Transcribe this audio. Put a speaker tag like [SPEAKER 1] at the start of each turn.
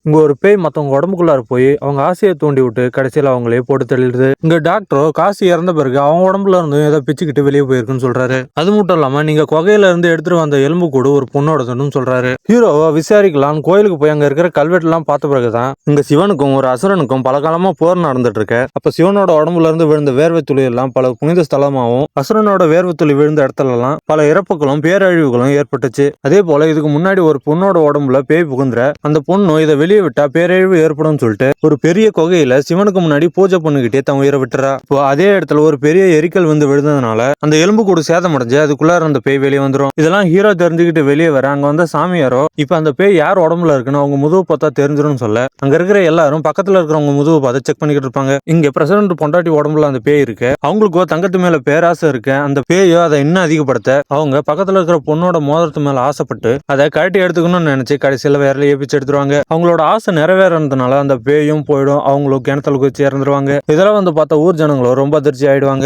[SPEAKER 1] இங்க ஒரு பேய் மத்தவங்க உடம்புக்குள்ளார போய் அவங்க ஆசையை தூண்டி விட்டு கடைசியில அவங்களே போட்டு தள்ளிடுது. இங்க டாக்டரோ காசு இறந்த பிறகு அவங்க உடம்புல இருந்து ஏதோ பிச்சுக்கிட்டு வெளியே போயிருக்குன்னு சொல்றாரு. அது மட்டும் இல்லாம நீங்க குகையில இருந்து எடுத்துட்டு வந்த எலும்பு கூட ஒரு பொண்ணோடதுன்னு சொல்றாரு. ஹீரோவை விசாரிக்கலாம் கோயிலுக்கு போய் அங்க இருக்கிற கல்வெட்டு எல்லாம் பார்த்த பிறகுதான் இங்க சிவனுக்கும் ஒரு அசுரனுக்கும் பல காலமா போர் நடந்துட்டு இருக்கு. அப்ப சிவனோட உடம்புல இருந்து விழுந்த வேர்வை துளி எல்லாம் பல புனித ஸ்தலமாவும் அசுரனோட வேர்வை துளி விழுந்த இடத்துல எல்லாம் பல இறப்புகளும் பேரழிவுகளும் ஏற்பட்டுச்சு. அதே போல இதுக்கு முன்னாடி ஒரு பொண்ணோட உடம்புல பேய் புகுந்துற அந்த பொண்ணு இதை வெளியே விட்டா பேரழிவு ஏற்படும் சொல்லிட்டு ஒரு பெரிய குகையில சிவனுக்கு முன்னாடி பூஜை பண்ணிக்கிட்டே தன் உயிரை விட்டுறா. இப்போ அதே இடத்துல ஒரு பெரிய எரிக்கல் வந்து விழுந்ததுனால அந்த எலும்பு கூடு சேதம் அடைஞ்சு அதுக்குள்ளார அந்த பேய் வெளியே வந்துடும். இதெல்லாம் ஹீரோ தெரிஞ்சுக்கிட்டு வெளியே வர அங்க வந்த சாமியாரோ இப்ப அந்த பேய் யார் உடம்புல இருக்குன்னு அவங்க முதுகு பார்த்தா தெரிஞ்சிடும் சொல்ல அங்க இருக்கிற எல்லாரும் பக்கத்துல இருக்கிறவங்க முதுகு பார்த்து செக் பண்ணிக்கிட்டு இருப்பாங்க. இங்க பிரசிடண்ட் பொண்டாட்டி உடம்புல அந்த பேய் இருக்கு. அவங்களுக்கோ தங்கத்து மேல பேராசை இருக்கு. அந்த பேயோ அதை இன்னும் அதிகப்படுத்த அவங்க பக்கத்துல இருக்கிற பொண்ணோட மோதிரத்து மேல ஆசைப்பட்டு அதை கழட்டி எடுத்துக்கணும்னு நினைச்சு கடைசியில வேற ஏபிச்சு எடுத்துருவாங்க. அவங்களோட ஆசை நிறைவேறதுனால அந்த பேயும் போயிடும். அவங்களும் கிணத்துல குச்சி இறந்துருவாங்க. இதெல்லாம் வந்து பார்த்தா ஊர் ஜனங்களும் ரொம்ப அதிர்ச்சி ஆயிடுவாங்க.